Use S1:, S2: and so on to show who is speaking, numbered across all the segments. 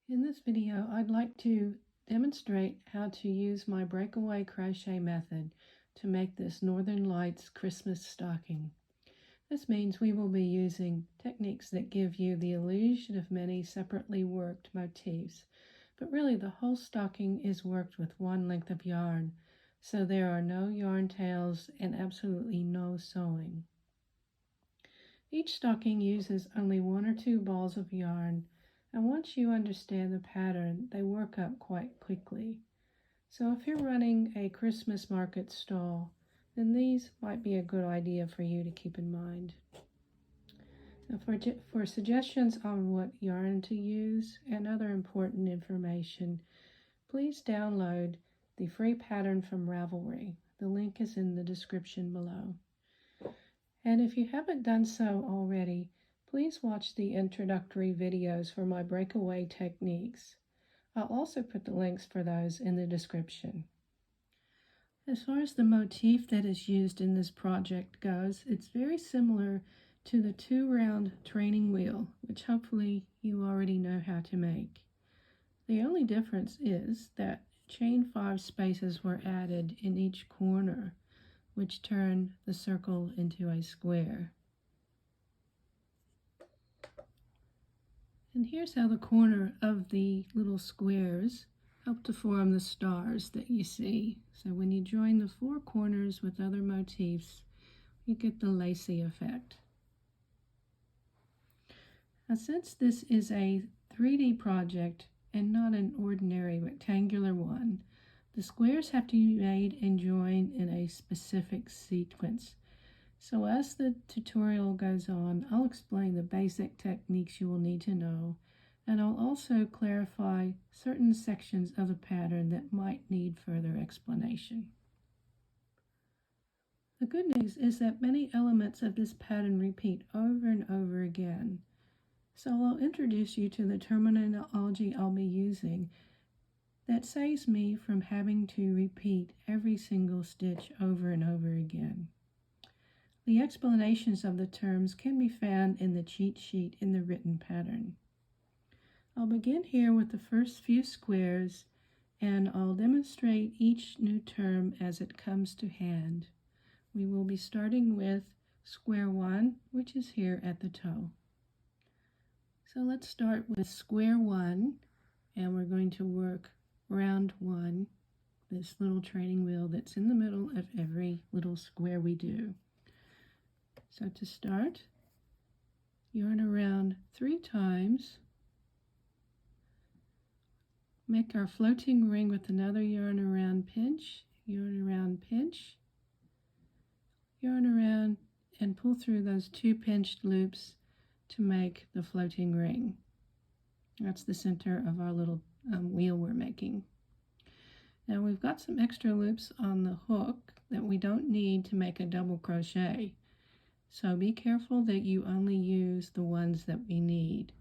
S1: In this video, I'd like to demonstrate how to use my breakaway crochet method to make this Northern Lights Christmas stocking. This means we will be using techniques that give you the illusion of many separately worked motifs, but really the whole stocking is worked with one length of yarn, so there are no yarn tails and absolutely no sewing. Each stocking uses only 1 or 2 balls of yarn, and once you understand the pattern, they work up quite quickly. So if you're running a Christmas market stall, then these might be a good idea for you to keep in mind. Now for suggestions on what yarn to use and other important information, please download the free pattern from Ravelry. The link is in the description below. And if you haven't done so already, please watch the introductory videos for my breakaway techniques. I'll also put the links for those in the description. As far as the motif that is used in this project goes, it's very similar to the 2-round training wheel, which hopefully you already know how to make. The only difference is that chain 5 spaces were added in each corner, which turn the circle into a square. And here's how the corner of the little squares help to form the stars that you see. So when you join the 4 corners with other motifs, you get the lacy effect. Now, since this is a 3D project and not an ordinary rectangular one, the squares have to be made and joined in a specific sequence. So as the tutorial goes on, I'll explain the basic techniques you will need to know, and I'll also clarify certain sections of the pattern that might need further explanation. The good news is that many elements of this pattern repeat over and over again. So I'll introduce you to the terminology I'll be using that saves me from having to repeat every single stitch over and over again. The explanations of the terms can be found in the cheat sheet in the written pattern. I'll begin here with the first few squares, and I'll demonstrate each new term as it comes to hand. We will be starting with square 1, which is here at the toe. So let's start with square 1, and we're going to work round 1, this little training wheel that's in the middle of every little square we do. So to start, yarn around 3 times, make our floating ring with another yarn around pinch, yarn around pinch, yarn around, and pull through those 2 pinched loops to make the floating ring. That's the center of our little wheel we're making. Now we've got some extra loops on the hook that we don't need to make a double crochet. So be careful that you only use the ones that we need.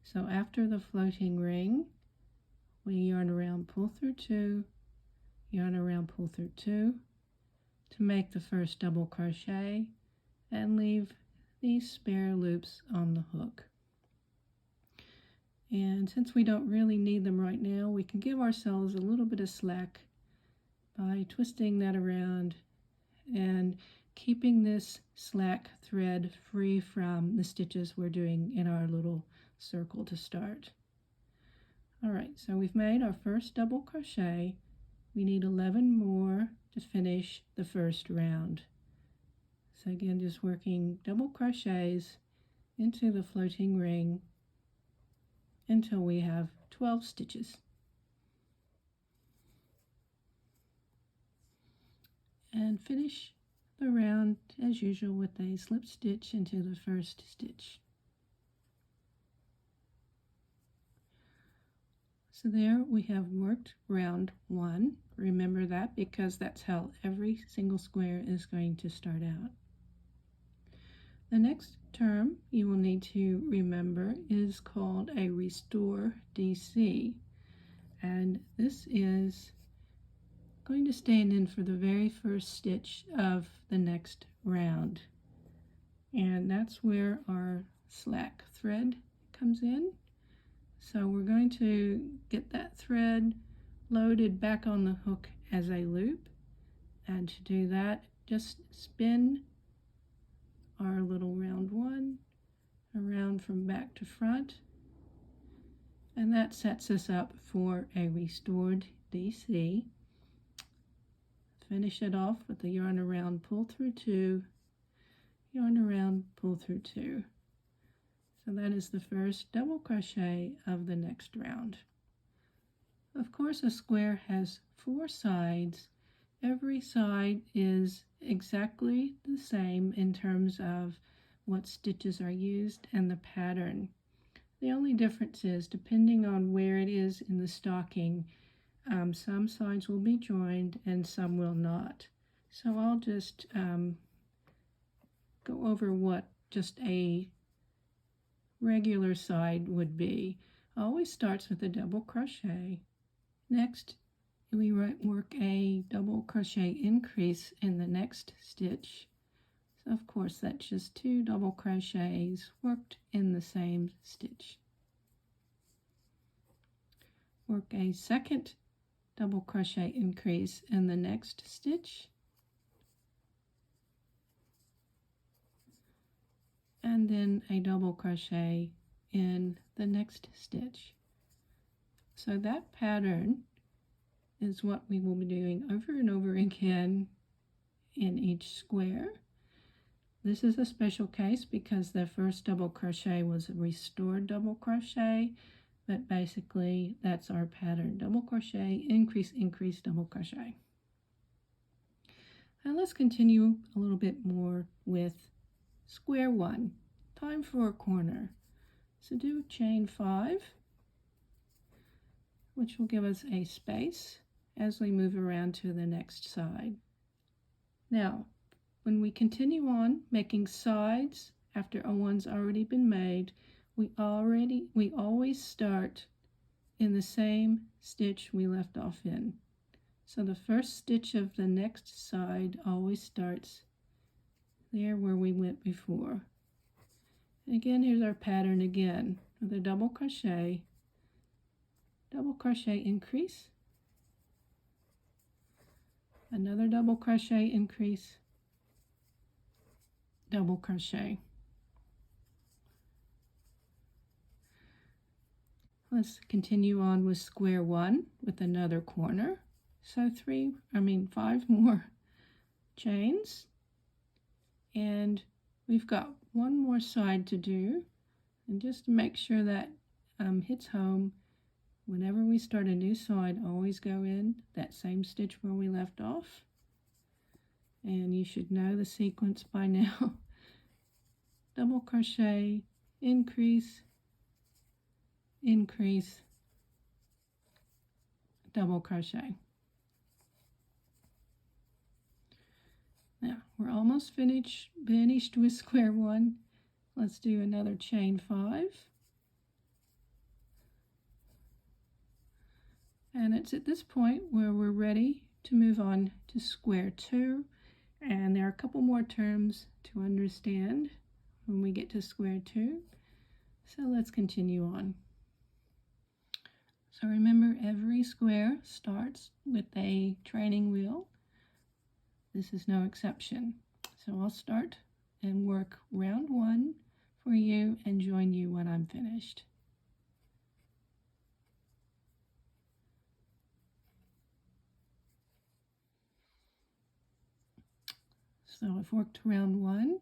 S1: So after the floating ring, we yarn around, pull through 2, yarn around, pull through 2 to make the first double crochet and leave these spare loops on the hook. And since we don't really need them right now, we can give ourselves a little bit of slack by twisting that around and keeping this slack thread free from the stitches we're doing in our little circle to start. Alright, so we've made our first double crochet. We need 11 more to finish the first round. So again, just working double crochets into the floating ring until we have 12 stitches. And finish the round as usual with a slip stitch into the first stitch. So there we have worked round 1. Remember that because that's how every single square is going to start out. The next term you will need to remember is called a restore DC, and this is going to stand in for the very first stitch of the next round, and that's where our slack thread comes in. So we're going to get that thread loaded back on the hook as a loop, and to do that just spin our little round one around from back to front, and that sets us up for a restored DC. Finish it off with the yarn around, pull through 2, yarn around, pull through 2. So that is the first double crochet of the next round. Of course, a square has 4 sides. Every side is exactly the same in terms of what stitches are used and the pattern. The only difference is, depending on where it is in the stocking, some sides will be joined and some will not. So I'll just go over what just a regular side would be. Always starts with a double crochet. Next, we work a double crochet increase in the next stitch. So of course that's just 2 double crochets worked in the same stitch. Work a second double crochet increase in the next stitch, and then a double crochet in the next stitch. So that pattern is what we will be doing over and over again in each square. This is a special case because the first double crochet was a restored double crochet, but basically that's our pattern: double crochet, increase, increase, double crochet. Now let's continue a little bit more with square 1. Time for a corner. So do chain 5, which will give us a space as we move around to the next side. Now, when we continue on making sides after a one's already been made, we always start in the same stitch we left off in. So the first stitch of the next side always starts there where we went before. And again, here's our pattern again with a double crochet increase, another double crochet increase, double crochet. Let's continue on with square 1 with another corner. So 5 more chains, and we've got one more side to do. And just to make sure that hits home, whenever we start a new side, always go in that same stitch where we left off. And you should know the sequence by now. Double crochet, increase, increase, double crochet. Now we're almost finished with square 1. Let's do another chain 5. And it's at this point where we're ready to move on to square 2. And there are a couple more terms to understand when we get to square 2. So let's continue on. So remember, every square starts with a training wheel. This is no exception. So I'll start and work round 1 for you and join you when I'm finished. So I've worked round 1.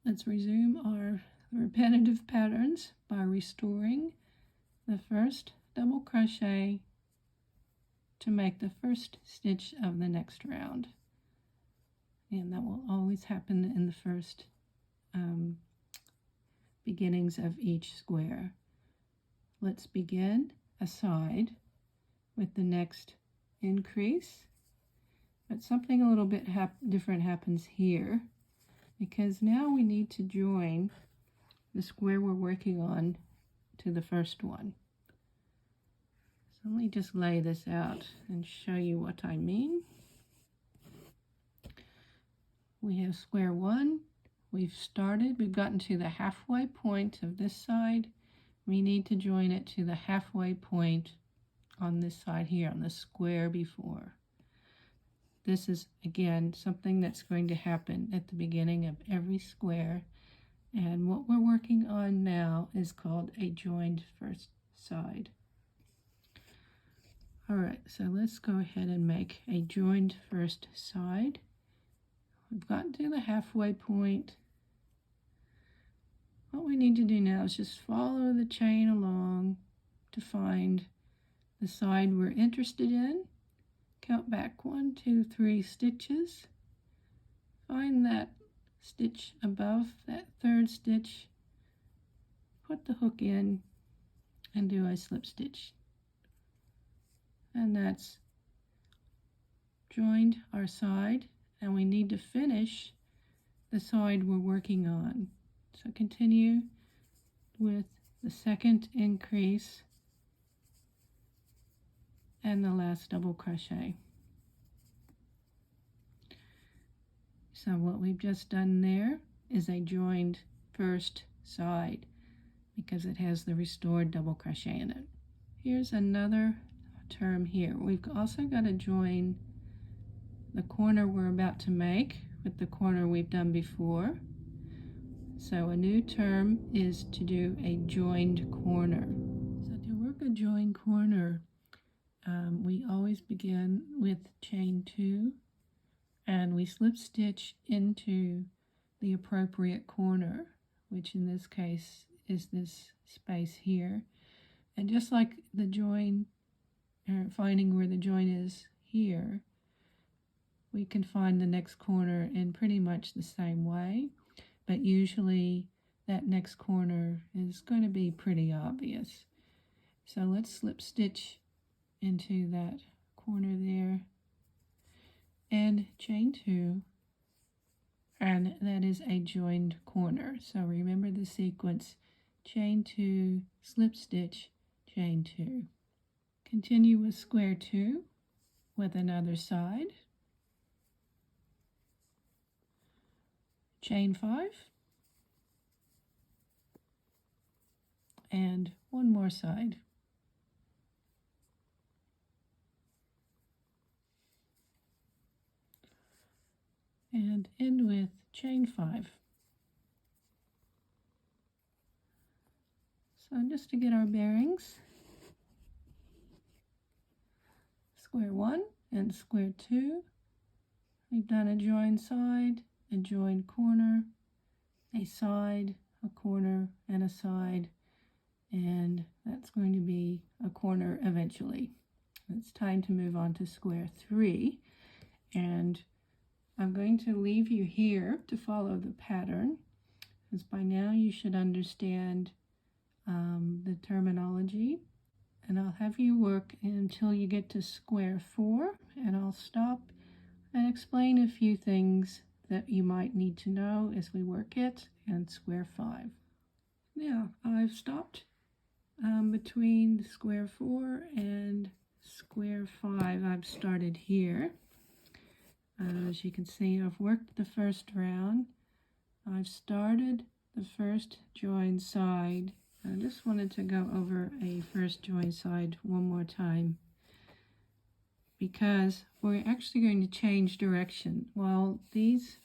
S1: Let's resume our repetitive patterns by restoring the first double crochet to make the first stitch of the next round. And that will always happen in the first beginnings of each square. Let's begin a side with the next increase, but something a little bit different happens here, because now we need to join the square we're working on to the first one. So let me just lay this out and show you what I mean. We have square 1. We've gotten to the halfway point of this side. we need to join it to the halfway point on this side here, on the square before. This is, again, something that's going to happen at the beginning of every square. And what we're working on now is called a joined first side. All right, so let's go ahead and make a joined first side. We've gotten to the halfway point. What we need to do now is just follow the chain along to find the side we're interested in. Count back 1, 2, 3 stitches. Find that stitch above that third stitch. Put the hook in and do a slip stitch. And that's joined our side, and we need to finish the side we're working on. So continue with the second increase and the last double crochet. So what we've just done there is a joined first side because it has the restored double crochet in it. Here's another term here. We've also got to join the corner we're about to make with the corner we've done before. So a new term is to do a joined corner. So to work a joined corner, we always begin with chain 2, and we slip stitch into the appropriate corner, which in this case is this space here. And just like the join, finding where the join is here, we can find the next corner in pretty much the same way, but usually that next corner is going to be pretty obvious. So let's slip stitch into that corner there and chain 2, and that is a joined corner. So remember the sequence: chain 2, slip stitch, chain 2. Continue with square 2 with another side, chain 5, and one more side. And end with chain 5. So just to get our bearings, square 1 and square 2, we've done a joined side, a joined corner, a side, a corner, and a side, and that's going to be a corner eventually. It's time to move on to square 3, and I'm going to leave you here to follow the pattern, because by now you should understand the terminology, and I'll have you work until you get to square 4, and I'll stop and explain a few things that you might need to know as we work it, and square 5. Now, I've stopped between square 4 and square 5. I've started here. As you can see, I've worked the first round. I've started the first joined side. I just wanted to go over a first joined side one more time, because we're actually going to change direction. While these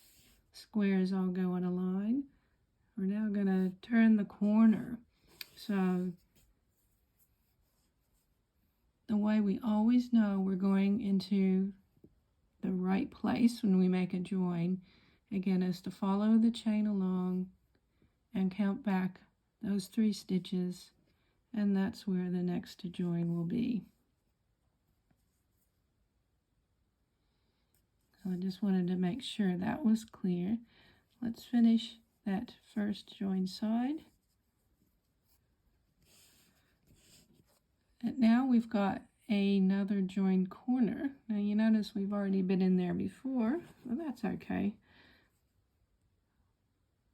S1: squares all go in a line, we're now going to turn the corner. So the way we always know we're going into the right place when we make a join, again, is to follow the chain along and count back those 3 stitches, and that's where the next join will be. So I just wanted to make sure that was clear. Let's finish that first join side. And now we've got another joined corner. Now you notice we've already been in there before, well, that's okay.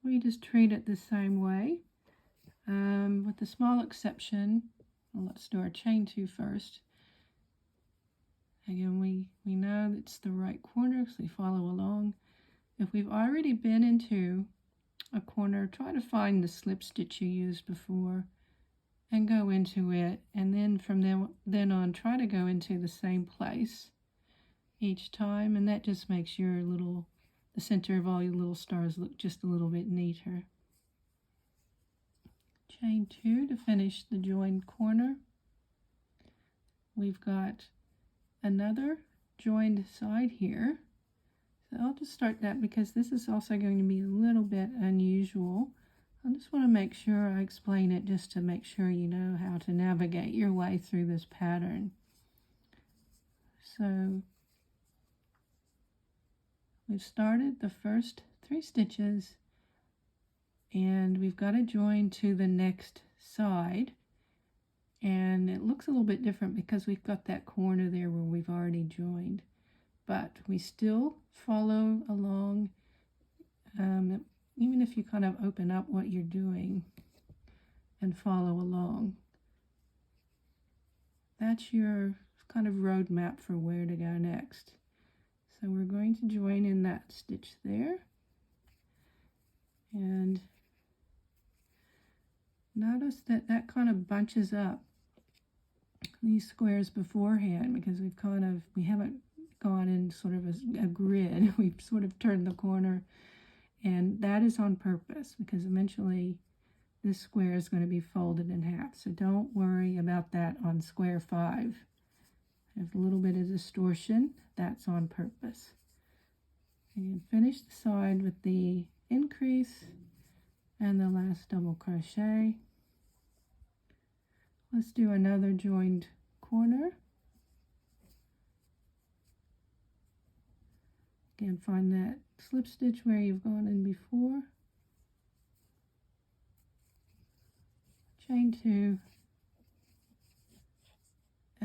S1: We just treat it the same way, with the small exception. Well, let's do our chain 2 first. Again, we know it's the right corner, so we follow along. If we've already been into a corner, try to find the slip stitch you used before and go into it, and then from then on try to go into the same place each time, and that just makes your the center of all your little stars look just a little bit neater. Chain 2 to finish the joined corner. We've got another joined side here. So I'll just start that because this is also going to be a little bit unusual. I just want to make sure I explain it just to make sure you know how to navigate your way through this pattern. So we've started the first 3 stitches and we've got to join to the next side, and it looks a little bit different because we've got that corner there where we've already joined, but we still follow along, even if you kind of open up what you're doing and follow along. That's your kind of roadmap for where to go next. So we're going to join in that stitch there, and notice that that kind of bunches up these squares beforehand because we haven't gone in sort of a grid. We've sort of turned the corner, and that is on purpose because eventually this square is going to be folded in half. So don't worry about that on square 5. There's a little bit of distortion. That's on purpose. And finish the side with the increase and the last double crochet. Let's do another joined corner. Again, find that slip stitch where you've gone in before. Chain 2.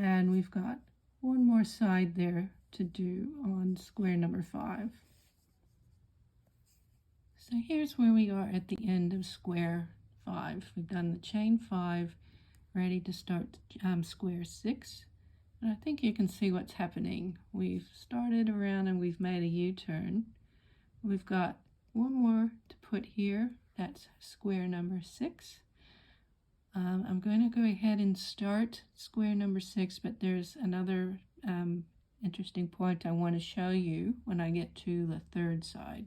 S1: And we've got one more side there to do on square number 5. So here's where we are at the end of square 5. We've done the chain 5, ready to start square 6. And I think you can see what's happening. We've started around and we've made a U-turn. We've got one more to put here. That's square number 6. I'm going to go ahead and start square number 6, but there's another interesting point I want to show you when I get to the third side.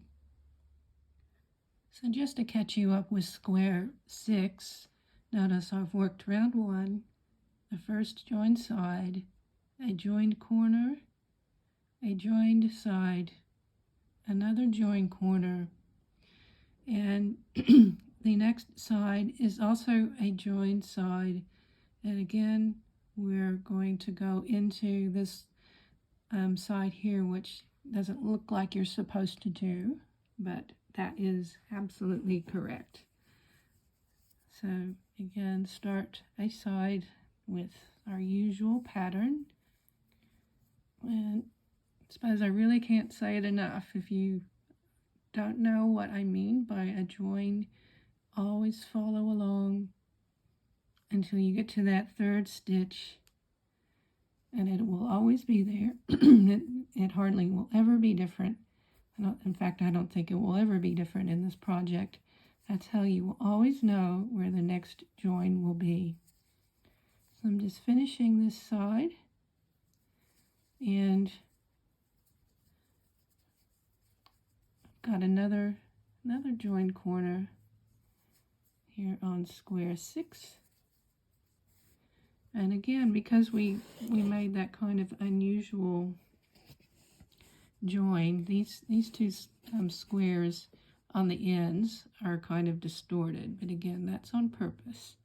S1: So just to catch you up with square 6, notice I've worked round 1, the first joined side, a joined corner, a joined side, another joined corner, and the next side is also a joined side, and again we're going to go into this side here, which doesn't look like you're supposed to do, but that is absolutely correct. So again, start a side with our usual pattern, and I suppose I really can't say it enough. If you don't know what I mean by a join, always follow along until you get to that third stitch, and it will always be there. It hardly will ever be different. In fact, I don't think it will ever be different in this project. That's how you will always know where the next join will be. So I'm just finishing this side, and I've got another joined corner here on square 6. And again, because we made that kind of unusual join, these two squares on the ends are kind of distorted, but again, that's on purpose.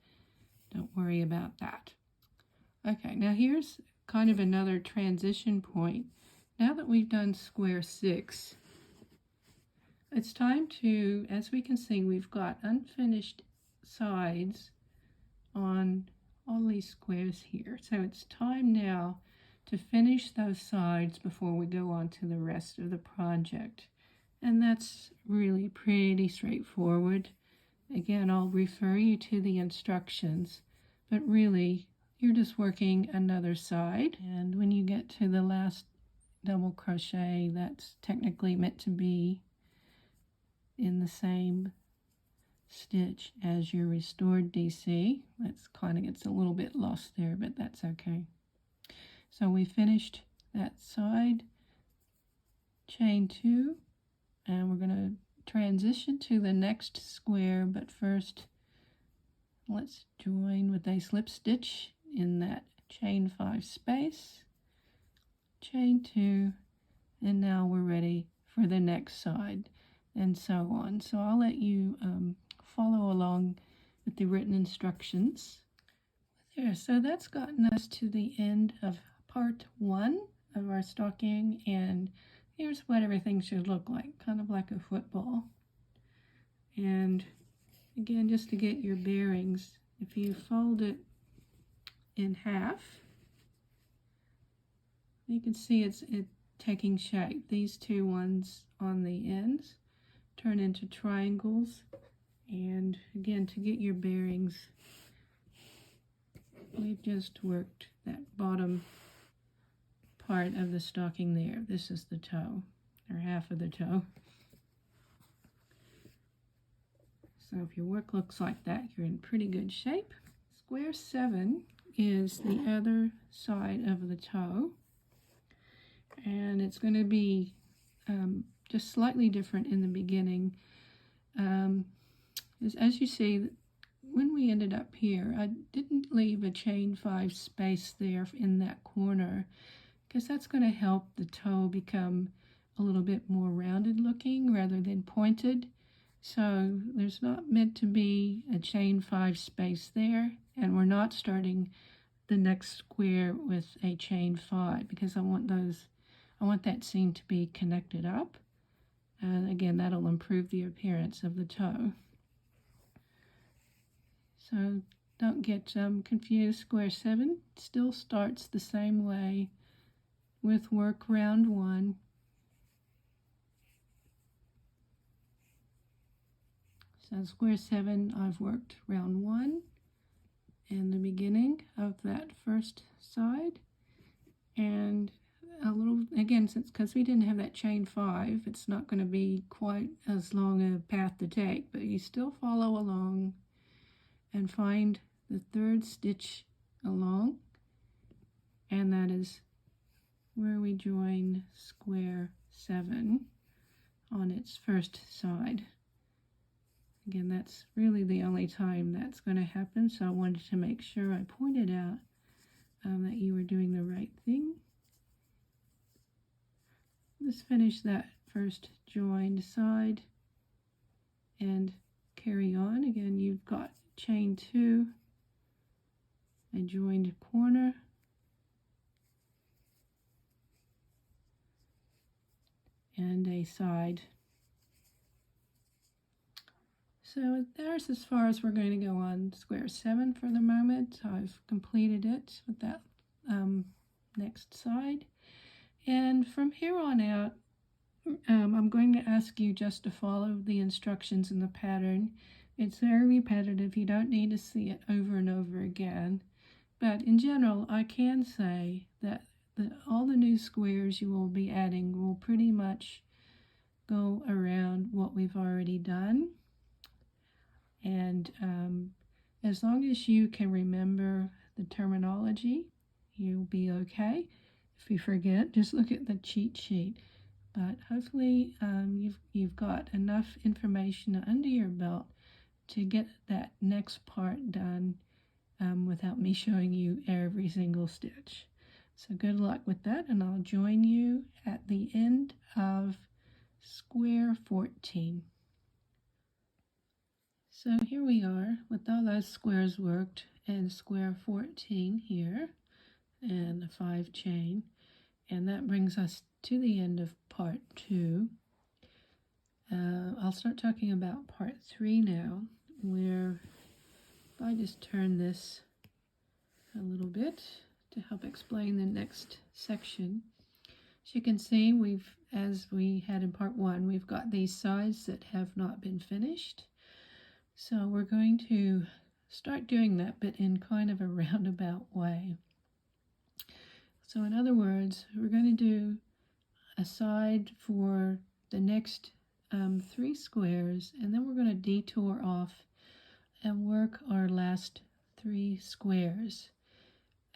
S1: Don't worry about that. Okay, now here's kind of another transition point. Now that we've done square 6, it's time to, as we can see, we've got unfinished sides on all these squares here. So it's time now to finish those sides before we go on to the rest of the project. And that's really pretty straightforward. Again, I'll refer you to the instructions, but really you're just working another side. And when you get to the last double crochet, that's technically meant to be in the same stitch as your restored DC. That's kind of gets a little bit lost there, but that's okay. So we finished that side, chain 2, and we're going to transition to the next square, but first let's join with a slip stitch in that chain 5 space, chain 2, and now we're ready for the next side, and so on. So I'll let you follow along with the written instructions. There, so that's gotten us to the end of part 1 of our stocking, and here's what everything should look like, kind of like a football. And again, just to get your bearings, if you fold it in half, you can see it's taking shape. These two ones on the ends turn into triangles, and again, to get your bearings, we've just worked that bottom part of the stocking there. This is the toe, or half of the toe. So if your work looks like that, you're in pretty good shape. Square 7 is the other side of the toe, and it's going to be just slightly different in the beginning. As you see, when we ended up here, I didn't leave a chain 5 space there in that corner, because that's going to help the toe become a little bit more rounded looking rather than pointed. So there's not meant to be a chain 5 space there, and we're not starting the next square with a chain 5, because I want that seam to be connected up, and again, that'll improve the appearance of the toe. So don't get confused. Square 7 still starts the same way with work round 1. So square 7, I've worked round 1 in the beginning of that first side, and a little, again, because we didn't have that chain 5, it's not going to be quite as long a path to take, but you still follow along and find the 3rd stitch along, and that is where we join square 7 on its first side. Again, that's really the only time that's going to happen, so I wanted to make sure I pointed out that you were doing the right thing. Let's finish that first joined side and carry on. Again, you've got chain 2, a joined corner, and a side. So there's as far as we're going to go on square 7 for the moment. I've completed it with that next side. And from here on out, I'm going to ask you just to follow the instructions in the pattern. It's very repetitive. You don't need to see it over and over again. But in general, I can say that all the new squares you will be adding will pretty much go around what we've already done. And as long as you can remember the terminology, you'll be okay. If you forget, just look at the cheat sheet. But hopefully you've got enough information under your belt to get that next part done without me showing you every single stitch. So good luck with that, and I'll join you at the end of square 14. So here we are with all those squares worked and square 14 here and the 5 chain, and that brings us to the end of part 2. I'll start talking about part 3 now, where if I just turn this a little bit to help explain the next section. As you can see, as we had in part 1, we've got these sides that have not been finished. So we're going to start doing that, but in kind of a roundabout way. So in other words, we're going to do a side for the next 3 squares, and then we're going to detour off and work our last 3 squares.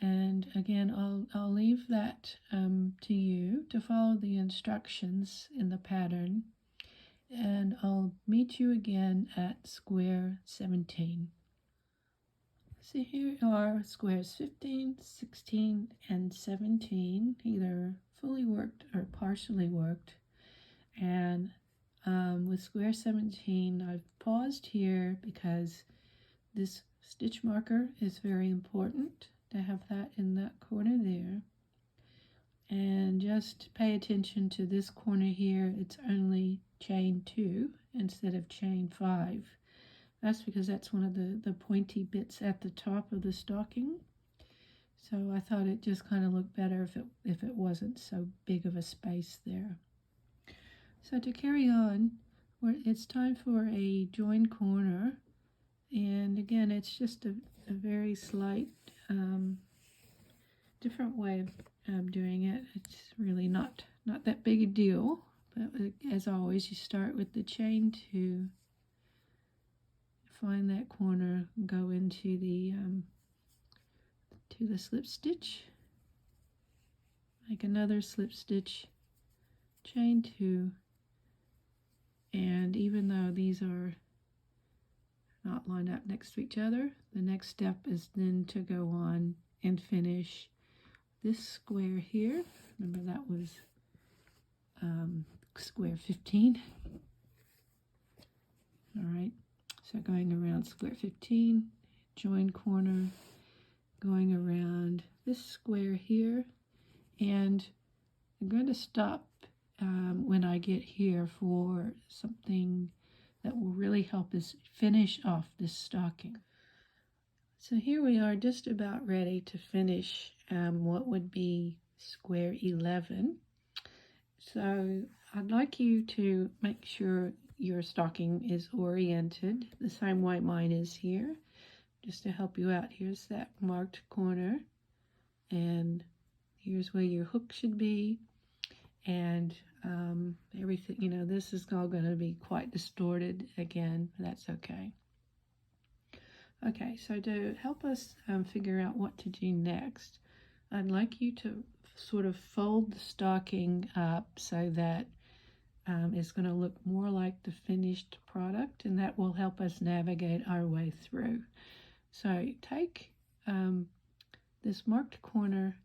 S1: And again, I'll leave that to you to follow the instructions in the pattern, and I'll meet you again at square 17. So here are squares 15, 16, and 17, either fully worked or partially worked. And with square 17, I've paused here because this stitch marker is very important to have that in that corner there. And just pay attention to this corner here. It's only chain 2 instead of chain 5. That's because that's one of the pointy bits at the top of the stocking. So I thought it just kind of looked better if it wasn't so big of a space there. So to carry on, it's time for a join corner. And again, it's just a very slight different way of doing it. It's really not that big a deal. But as always, you start with the chain 2. Find that corner, go into the slip stitch, make another slip stitch, chain 2, and even though these are not lined up next to each other, the next step is then to go on and finish this square here. Remember that was square 15. All right. So going around square 15, join corner, going around this square here, and I'm going to stop when I get here for something that will really help us finish off this stocking. So here we are just about ready to finish what would be square 11. So I'd like you to make sure your stocking is oriented the same way mine is here. Just to help you out, here's that marked corner, and here's where your hook should be, and everything, you know, this is all going to be quite distorted again, but that's okay. Okay, so to help us figure out what to do next, I'd like you to sort of fold the stocking up so that it's going to look more like the finished product, and that will help us navigate our way through. So take this marked corner,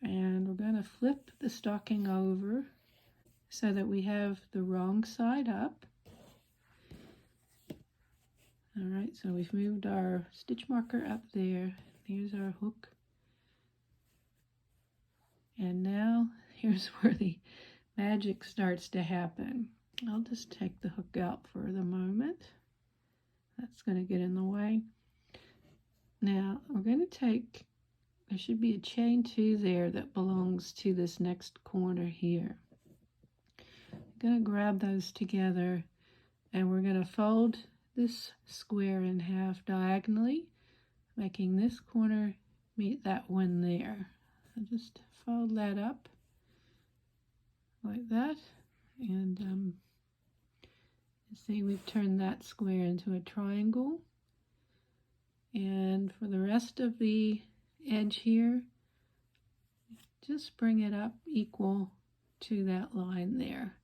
S1: and we're going to flip the stocking over so that we have the wrong side up. All right, so we've moved our stitch marker up there. Here's our hook. And now here's where the magic starts to happen. I'll just take the hook out for the moment. That's going to get in the way. Now we're going to take, there should be a chain 2 there that belongs to this next corner here. I'm going to grab those together, and we're going to fold this square in half diagonally, making this corner meet that one there. So just fold that up like that, and see, we've turned that square into a triangle. And for the rest of the edge here, just bring it up equal to that line there.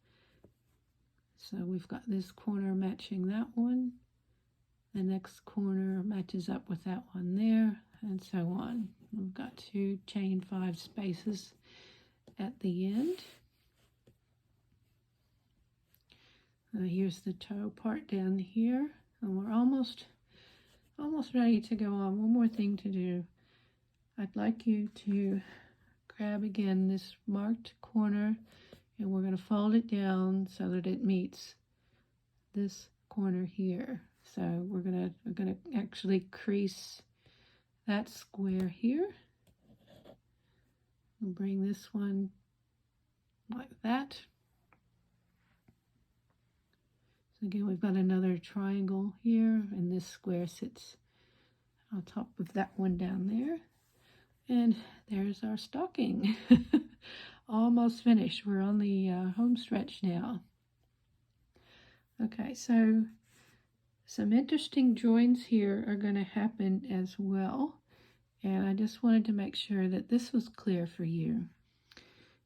S1: So we've got this corner matching that one, the next corner matches up with that one there, and so on. We've got 2 chain 5 spaces at the end. Here's the toe part down here, and we're almost ready to go on. One more thing to do. I'd like you to grab again this marked corner, and we're going to fold it down so that it meets this corner here. So we're going to actually crease that square here and bring this one like that. So again, we've got another triangle here, and this square sits on top of that one down there. And there's our stocking. Almost finished. We're on the home stretch now. Okay, so some interesting joins here are going to happen as well, and I just wanted to make sure that this was clear for you.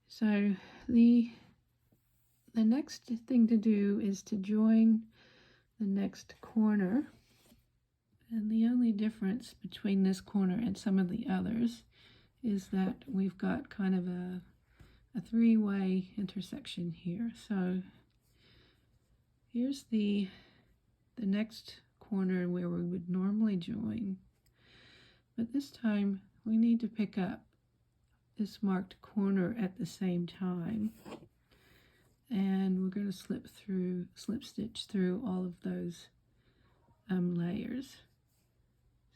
S1: So the next thing to do is to join the next corner, and the only difference between this corner and some of the others is that we've got kind of a three-way intersection here. So here's the next corner where we would normally join, but this time we need to pick up this marked corner at the same time, and we're going to slip stitch through all of those layers.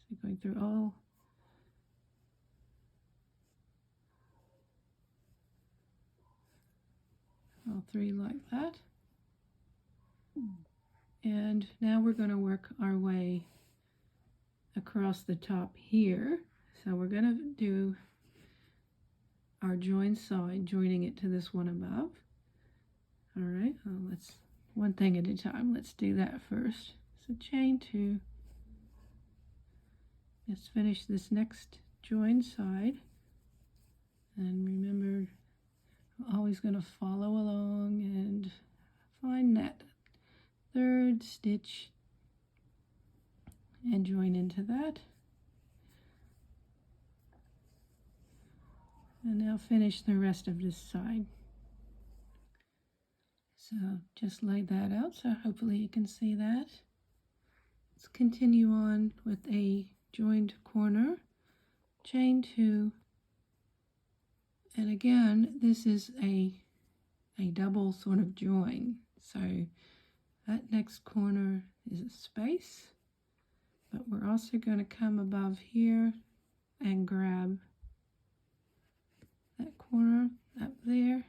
S1: So going through all three like that. And now we're going to work our way across the top here. So we're going to do our join side, joining it to this one above. All right, let's one thing at a time. Let's do that first. So chain 2. Let's finish this next join side. And remember, I'm always going to follow along and find that third stitch and join into that. And now finish the rest of this side. So just lay that out, so hopefully you can see that. Let's continue on with a joined corner, chain 2, and again this is a double sort of join. So that next corner is a space, but we're also going to come above here and grab that corner up there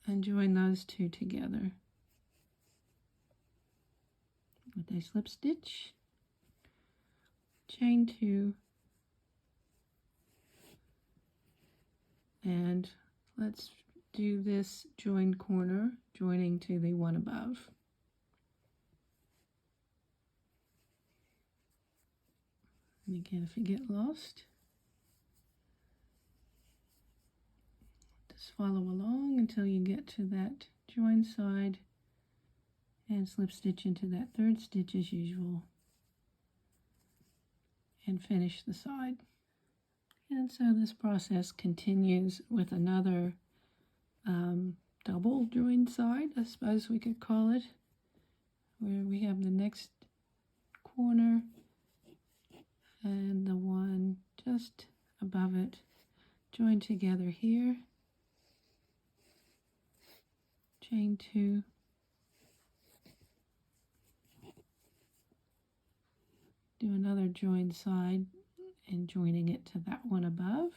S1: and join those two together with a slip stitch, chain 2, and let's do this joined corner joining to the one above. And again, if you get lost, just follow along until you get to that join side and slip stitch into that third stitch as usual and finish the side. And so this process continues with another double joined side, I suppose we could call it, where we have the next corner and the one just above it joined together here, chain 2, do another joined side and joining it to that one above,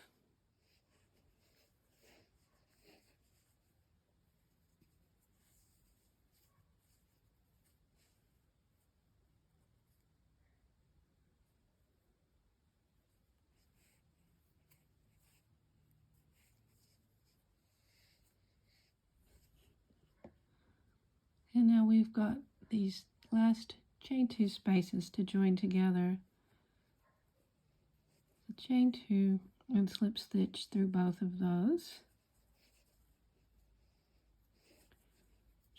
S1: and now we've got these last chain 2 spaces to join together. So chain 2 and slip stitch through both of those,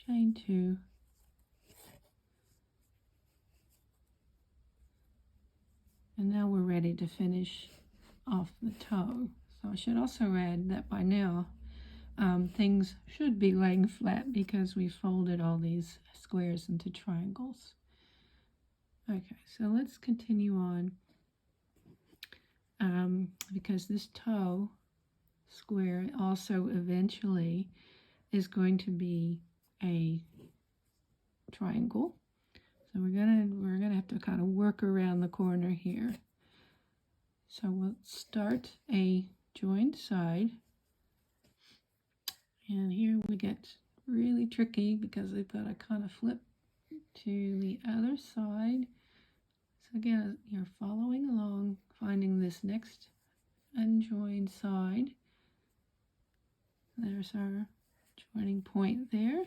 S1: chain 2, and now we're ready to finish off the toe. So I should also add that by now things should be laying flat because we folded all these squares into triangles. Okay, so let's continue on because this toe square also eventually is going to be a triangle. So we're gonna have to kind of work around the corner here. So we'll start a joined side, and here we get really tricky because we've got to kind of flip to the other side. So again, you're following along, finding this next unjoined side. There's our joining point there.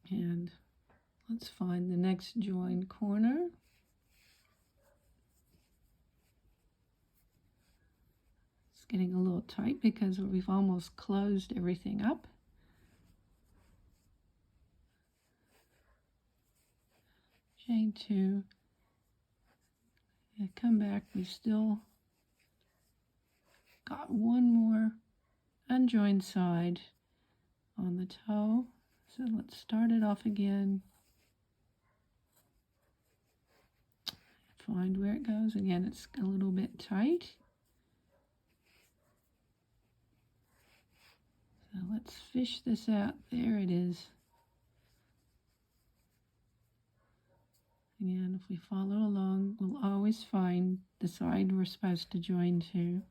S1: And let's find the next join corner. It's getting a little tight because we've almost closed everything up. Chain 2, and come back. We've still got one more unjoined side on the toe. So let's start it off again. Find where it goes. Again, it's a little bit tight. So let's fish this out. There it is. Again, if we follow along, we'll always find the side we're supposed to join to.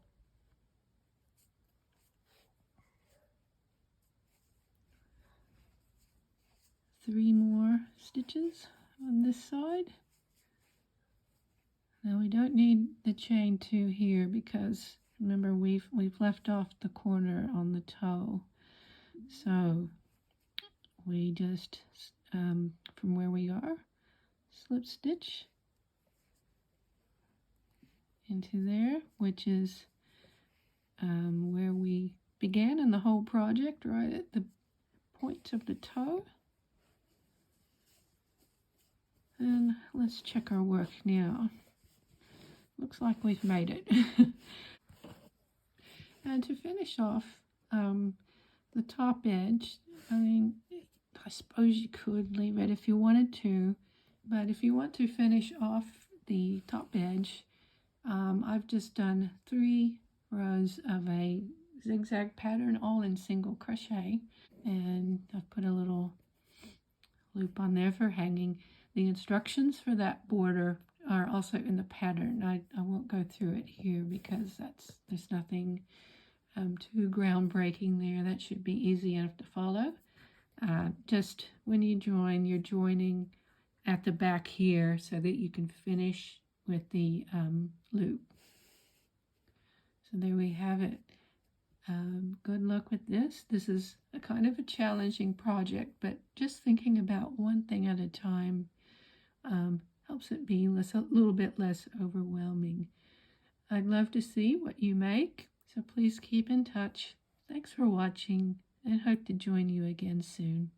S1: Three more stitches on this side. Now we don't need the chain 2 here because remember we've left off the corner on the toe. So we just from where we are, slip stitch into there, which is where we began in the whole project, right at the point of the toe. And let's check our work now. Looks like we've made it. And to finish off the top edge, I suppose you could leave it if you wanted to, but if you want to finish off the top edge, I've just done 3 rows of a zigzag pattern, all in single crochet, and I've put a little loop on there for hanging. The instructions for that border are also in the pattern. I won't go through it here because there's nothing too groundbreaking there. That should be easy enough to follow. Just when you join, you're joining at the back here so that you can finish with the loop. So there we have it. Good luck with this. This is a kind of a challenging project, but just thinking about one thing at a time helps it be a little bit less overwhelming. I'd love to see what you make, so please keep in touch. Thanks for watching, and hope to join you again soon.